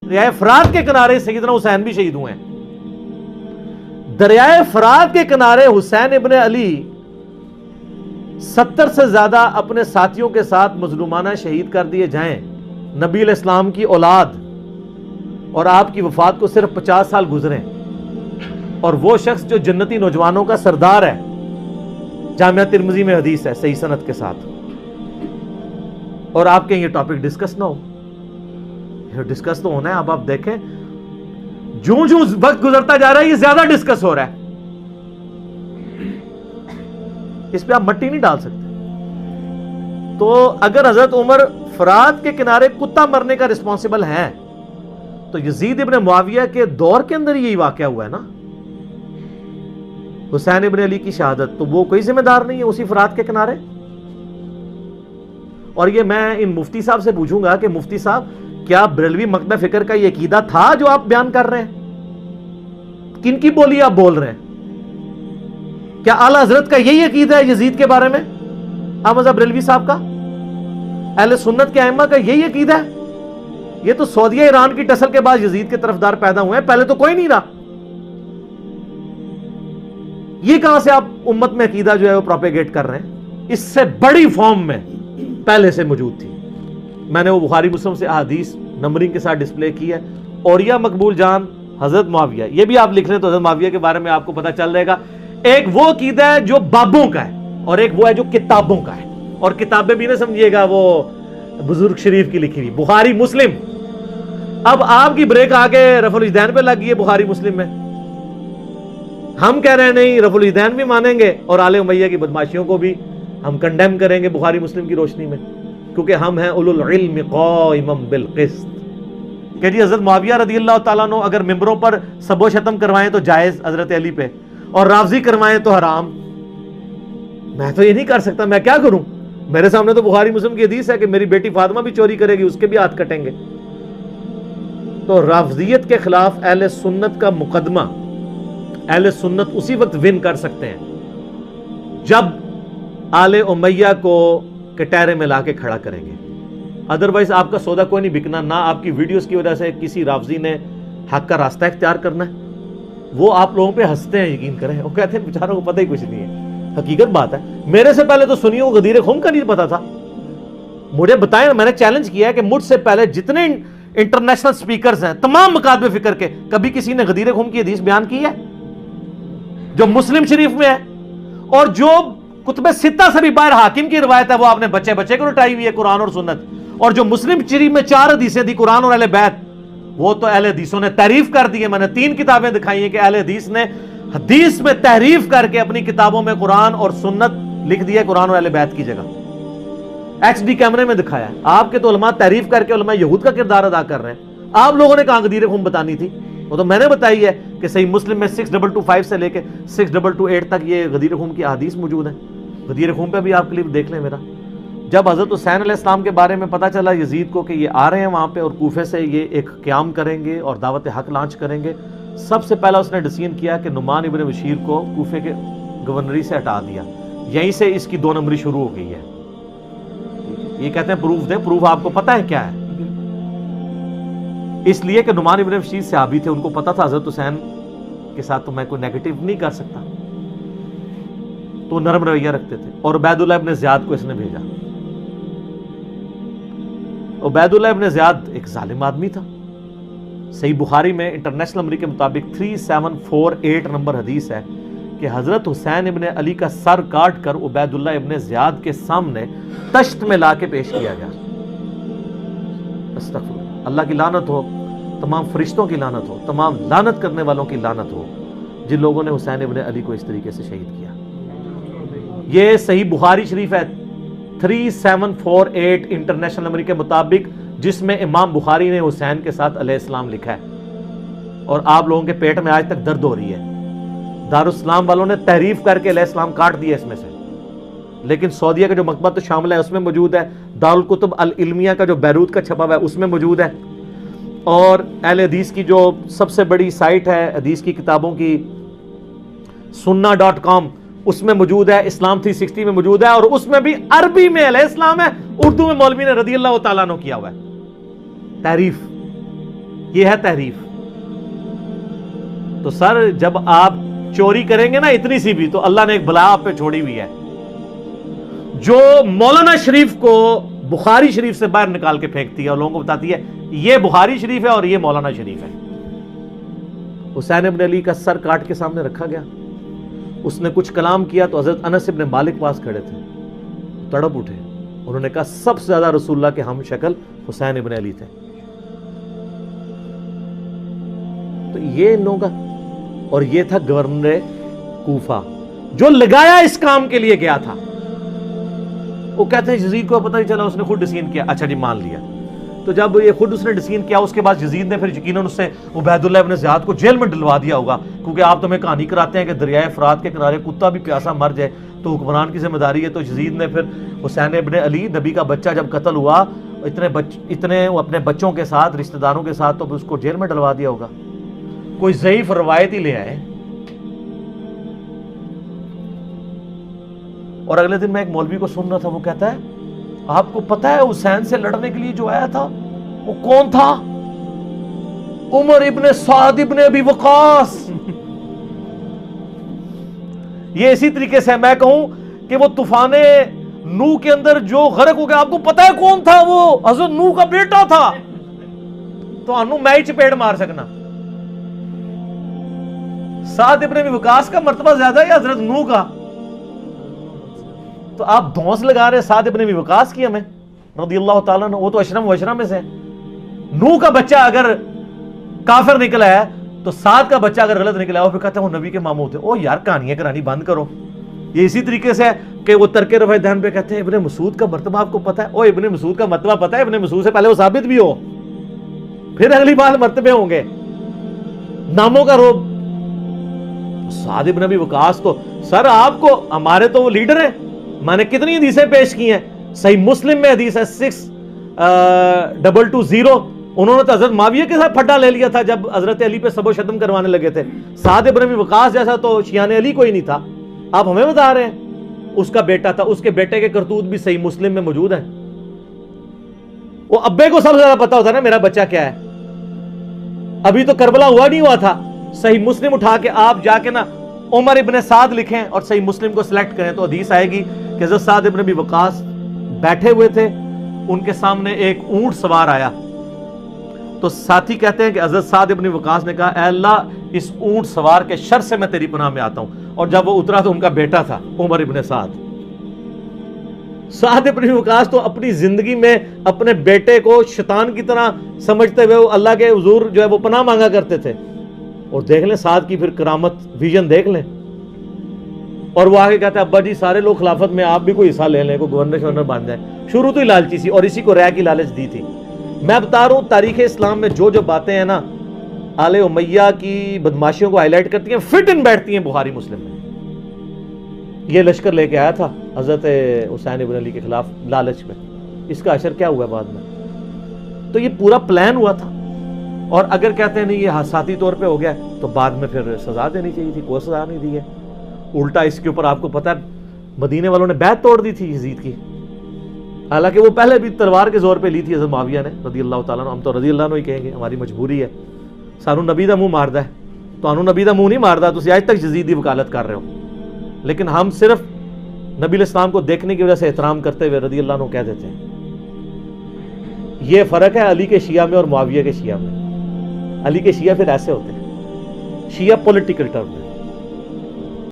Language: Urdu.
دریائے فرات کے کنارے سیدنا حسین بھی شہید ہوئے ہیں. دریائے فرات کے کنارے حسین ابن علی 70 سے زیادہ اپنے ساتھیوں کے ساتھ مظلومانہ شہید کر دیے جائیں. نبی علیہ السلام کی اولاد اور آپ کی وفات کو صرف 50 سال گزرے, اور وہ شخص جو جنتی نوجوانوں کا سردار ہے, جامعہ ترمذی میں حدیث ہے صحیح سند کے ساتھ, اور آپ کے یہ ٹاپک ڈسکس نہ ہو. یہ ڈسکس تو ہونا ہے. اب آپ دیکھیں جوں جوں وقت گزرتا جا رہا ہے یہ زیادہ ڈسکس ہو رہا ہے. اس پہ آپ مٹی نہیں ڈال سکتے. تو اگر حضرت عمر فرات کے کنارے کتا مرنے کا رسپانسبل ہے تو یزید ابن معاویہ کے دور کے اندر یہی واقعہ ہوا ہے نا, حسین ابن علی کی شہادت, تو وہ کوئی ذمہ دار نہیں ہے اسی فرات کے کنارے. اور یہ میں ان مفتی صاحب سے پوچھوں گا کہ مفتی صاحب کیا بریلوی مکتبہ فکر کا یہ عقیدہ تھا جو آپ بیان کر رہے ہیں؟ کن کی بولی آپ بول رہے ہیں؟ کیا اعلی حضرت کا یہی عقیدہ ہے یزید کے بارے میں؟ احمد بریلوی صاحب کا, اہل سنت کے ائمہ کا یہی عقیدہ ہے؟ یہ تو سعودیہ ایران کی ٹسل کے بعد یزید کے طرفدار پیدا ہوئے ہیں, پہلے تو کوئی نہیں رہا. یہ کہاں سے آپ امت میں عقیدہ جو ہے وہ پروپیگیٹ کر رہے ہیں؟ اس سے بڑی فارم میں پہلے سے موجود تھی. میں نے وہ بخاری مسلم سے احادیث نمبرنگ کے ساتھ ڈسپلے کی ہے. اوریا مقبول جان حضرت معاویہ, یہ بھی آپ لکھ رہے ہیں تو حضرت معاویہ کے بارے میں آپ کو پتہ چل جائے گا. ایک وہ عقیدہ ہے جو بابوں کا ہے اور ایک وہ ہے جو کتابوں کا ہے, اور کتابیں بھی نہ سمجھیے گا وہ بزرگ شریف کی لکھی ہوئی بخاری مسلم. اب آپ کی بریک آ کے رفع الاجدین پہ لگ گئی ہے بخاری مسلم میں. ہم کہہ رہے ہیں نہیں, رفع الاجدین بھی مانیں گے اور آل امیہ کی بدماشیوں کو بھی ہم کنڈیم کریں گے بخاری مسلم کی روشنی میں, کیونکہ ہم ہیں اولو العلم قائما بالقسط. کہ جی حضرت معاویہ رضی اللہ تعالیٰ عنہ اگر ممبروں پر سب و شتم کروائیں تو جائز حضرت علی پہ, اور رافضی کروائیں تو حرام. میں تو یہ نہیں کر سکتا, میں کیا کروں؟ میرے سامنے تو بخاری مسلم کی حدیث ہے کہ میری بیٹی فاطمہ بھی چوری کرے گی, اس کے بھی ہاتھ کٹیں گے. تو رافضیت کے خلاف اہل سنت کا مقدمہ اہل سنت اسی وقت ون کر سکتے ہیں جب آل امیہ کو کٹہرے میں لا کے کھڑا کریں گے. ادروائز آپ کا سودا کوئی نہیں بکنا. نہ آپ کی ویڈیوز کی وجہ سے کسی رافضی نے حق کا راستہ اختیار کرنا ہے. وہ آپ لوگوں پہ ہنستے ہیں, یقین کریں, وہ کہتے ہیں بیچاروں کو پتہ ہی کچھ نہیں ہے. حقیقت بات ہے, میرے سے پہلے تو سنیوں کو غدیر خم کا نہیں پتا تھا. مجھے بتائیں, میں نے چیلنج کیا ہے کہ مجھ سے پہلے جتنے انٹرنیشنل سپیکرز ہیں تمام مکاتب فکر کے, کبھی کسی نے غدیر خم کی حدیث بیان کی ہے جو مسلم شریف میں ہے, اور جو کتب ستہ سے بھی باہر حاکم کی روایت ہے وہ آپ نے بچے بچے کو لٹائی ہوئی ہے قرآن اور سنت. اور جو مسلم شریف میں 4 حدیثیں تھی قرآن اور اہل بیت, وہ تو اہل حدیثوں نے تحریف کر دی ہے. میں نے 3 کتابیں دکھائی ہیں کہ اہل حدیث نے حدیث میں تحریف کر کے اپنی کتابوں میں قرآن اور سنت لکھ دیا ہے قرآن اور اہل بیت کی جگہ. HD کیمرے میں دکھایا ہے. آپ کے تو علماء تحریف کر کے علماء یہود کا کردار ادا کر رہے ہیں. آپ لوگوں نے کہاں غدیر خم بتانی تھی؟ وہ تو میں نے بتائی ہے کہ صحیح مسلم میں 6225 سے لے کے 6228 تک یہ غدیر خم کی احادیث موجود ہیں. غدیر خم پہ بھی آپ کلپ دیکھ لیں میرا. جب حضرت حسین علیہ السلام کے بارے میں پتہ چلا یزید کو کہ یہ آ رہے ہیں وہاں پہ اور کوفے سے یہ ایک قیام کریں گے اور دعوت حق لانچ کریں گے, سب سے پہلا اس نے ڈیسیژن کیا کہ نعمان ابن بشیر کو کوفے کے گورنری سے ہٹا دیا. یہیں سے اس کی 2 نمبری شروع ہو گئی ہے. یہ کہتے ہیں پروف دیں. پروف آپ کو پتہ ہے کیا ہے؟ اس لیے کہ نعمان ابن بشیر صحابی تھے, ان کو پتہ تھا حضرت حسین کے ساتھ تو میں کوئی نیگیٹو نہیں کر سکتا, تو نرم رویہ رکھتے تھے. اور عبید اللہ ابن زیاد کو اس نے بھیجا. عبید اللہ ابن زیاد ایک ظالم آدمی تھا. صحیح بخاری میں انٹرنیشنل نمبر کے مطابق 3748 نمبر حدیث ہے کہ حضرت حسین ابن علی کا سر کاٹ کر عبید اللہ ابن زیاد کے سامنے تشت میں لا کے پیش کیا گیا. استغفر اللہ کی لعنت ہو, تمام فرشتوں کی لعنت ہو, تمام لعنت کرنے والوں کی لعنت ہو جن لوگوں نے حسین ابن علی کو اس طریقے سے شہید کیا. یہ صحیح بخاری شریف ہے 3748 انٹرنیشنل نمبر کے مطابق, جس میں امام بخاری نے حسین کے ساتھ علیہ السلام لکھا ہے. اور آپ لوگوں کے پیٹ میں آج تک درد ہو رہی ہے. دارالاسلام والوں نے تحریف کر کے علیہ السلام کاٹ دیا اس میں سے, لیکن سعودیہ کا جو مکتبہ تو شامل ہے اس میں موجود ہے. دارالکتب العلمیہ کا جو بیروت کا چھپا ہوا ہے اس میں موجود ہے. اور اہل حدیث کی جو سب سے بڑی سائٹ ہے حدیث کی کتابوں کی sunna.com, اس میں موجود ہے. اسلام 360 میں موجود ہے, اور اس میں بھی عربی میں علیہ السلام ہے, اردو میں مولوی نے رضی اللہ تعالیٰ عنہ کیا ہوا ہے تحریف. یہ ہے تحریف. تو سر جب آپ چوری کریں گے نا اتنی سی بھی, تو اللہ نے ایک بلا آپ پہ چھوڑی ہوئی ہے. جو مولانا شریف کو بخاری شریف سے باہر نکال کے پھینکتی ہے اور لوگوں کو بتاتی ہے یہ بخاری شریف ہے اور یہ مولانا شریف ہے. حسین ابن علی کا سر کاٹ کے سامنے رکھا گیا, اس نے کچھ کلام کیا تو حضرت انس ابن مالک پاس کھڑے تھے, تڑپ اٹھے. انہوں نے کہا سب سے زیادہ رسول اللہ کے ہم شکل حسین ابن علی تھے. تو یہ ان لوگوں کا, اور یہ تھا گورنر کوفہ جو لگایا اس کام کے لیے گیا تھا. وہ کہتے ہیں یزید کو پتہ نہیں چلا, اس نے خود ڈسین کیا. اچھا جی مان لیا. تو جب یہ خود اس نے ڈسین کیا, اس کے بعد یزید نے پھر یقیناً اس سے عبید اللہ ابن زیاد کو جیل میں ڈلوا دیا ہوگا, کیونکہ آپ تو ہمیں کہانی کراتے ہیں کہ دریائے فرات کے کنارے کتا بھی پیاسا مر جائے تو حکمران کی ذمہ داری ہے. تو یزید نے پھر حسین ابن علی نبی کا بچہ جب قتل ہوا اتنے اپنے بچوں کے ساتھ رشتہ داروں کے ساتھ, تو اس کو جیل میں ڈلوا دیا ہوگا. کوئی ضعیف روایت ہی لے آئے. اور اگلے دن میں ایک مولوی کو سن رہا تھا, وہ کہتا ہے آپ کو پتہ ہے حسین سے لڑنے کے لیے جو آیا تھا وہ کون تھا؟ عمر ابن سعد ابن ابی وقاص. یہ اسی طریقے سے میں کہوں کہ وہ طوفان نوح کے اندر جو غرق ہو گیا, آپ کو پتہ ہے کون تھا؟ وہ حضرت نوح کا بیٹا تھا. تو انو میں ہی چپیڑ مار سکنا. سعد ابن ابی وقاص کا مرتبہ زیادہ ہے یا حضرت نوح کا؟ تو آپ دھونس لگا رہے سعد ابن ابی وقاص کی ہمیں رضی اللہ تعالیٰ عنہ, وہ تو اشرم و اشرم میں سے. نوح کا بچہ اگر کافر نکلا ہے تو سعد کا بچہ اگر غلط نکلا ہے, وہ پھر کہتے ہیں وہ نبی کے ماموں تھے. او یار کہانیاں کرانی بند کرو. یہ اسی طریقے سے ہے کہ وہ ترک رفع دہن پہ کہتے ہیں ابن مسعود کا مرتبہ آپ کو پتہ ہے؟ او ابن مسعود کا مرتبہ پتہ ہے؟ ابن مسعود سے پہلے وہ ثابت بھی ہو, پھر اگلی بار مرتبے ہوں گے. ناموں کا روب. سعد ابن ابی وقاص تو سر آپ کو, ہمارے تو وہ لیڈر ہیں. میں نے کتنی حدیثیں پیش کی ہیں, صحیح مسلم میں حدیث ہے 6220. انہوں نے تو حضرت معاویہ کے ساتھ پھڈا لے لیا تھا جب حضرت علی پہ سب و شتم کروانے لگے تھے. سعد ابن ابی وقاص جیسا تو شیعان علی کوئی نہیں تھا. آپ ہمیں بتا رہے ہیں اس کا بیٹا تھا. اس کے بیٹے کے کرتوت بھی صحیح مسلم میں موجود ہیں. وہ ابے کو سب سے زیادہ پتا ہوتا ہے نا میرا بچہ کیا ہے. ابھی تو کربلا ہوا نہیں ہوا تھا. صحیح مسلم اٹھا کے آپ جا کے نا عمر ابن سعد لکھیں اور صحیح مسلم کو سلیکٹ کریں تو حدیث آئے گی کہ حضرت سعد ابن ابی وقاص بیٹھے ہوئے تھے, ان کے سامنے ایک اونٹ سوار آیا. تو ساتھی کہتے ہیں کہ حضرت سعد ابن وقاص نے کہا اے اللہ اس اونٹ سوار کے شر سے میں تیری پناہ میں آتا ہوں. اور جب وہ اترا تو ان کا بیٹا تھا عمر ابن سعد. سعد ابن وقاص تو اپنی زندگی میں اپنے بیٹے کو شیطان کی طرح سمجھتے ہوئے اللہ کے حضور جو ہے وہ پناہ مانگا کرتے تھے. اور دیکھ لیں سعد کی پھر کرامت ویژن دیکھ لیں. اور وہ آگے کہتے ہیں ابا جی سارے لوگ خلافت میں, آپ بھی کوئی حصہ لے لیں, کوئی گورنر شورنر بن جائے. شروع تو ہی لالچی سی, اور اسی کو رائے کی لالچ دی تھی. میں بتا رہا ہوں تاریخ اسلام میں جو جو باتیں ہیں نا آل امیہ کی بدماشیوں کو ہائی لائٹ کرتی ہیں, فٹ ان بیٹھتی ہیں بخاری مسلم میں. یہ لشکر لے کے آیا تھا حضرت حسین ابن علی کے خلاف لالچ میں. اس کا اثر کیا ہوا بعد میں؟ تو یہ پورا پلان ہوا تھا. اور اگر کہتے ہیں نہیں یہ حادثاتی طور پہ ہو گیا تو بعد میں پھر سزا دینی چاہیے تھی, کوئی سزا نہیں دی ہے. الٹا اس کے اوپر آپ کو پتا ہے مدینے والوں نے بیعت توڑ دی تھی یزید کی, حالانکہ وہ پہلے بھی تلوار کے زور پہ لی تھی حضرت معاویہ نے رضی اللہ تعالیٰ عنہ. ہم تو رضی اللہ عنہ ہی کہیں گے, ہماری مجبوری ہے. سانو نبی دا منہ ماردا ہے تو انو نبی دا منہ نہیں ماردا. تسی آج تک یزید دی وکالت کر رہے ہو, لیکن ہم صرف نبی علیہ السلام کو دیکھنے کی وجہ سے احترام کرتے ہوئے رضی اللہ عنہ کہہ دیتے ہیں. یہ فرق ہے علی کے شیعہ میں اور معاویہ کے شیعہ میں. علی کے شیعہ پھر ایسے ہوتے ہیں, شیعہ پولیٹیکل ٹرم میں,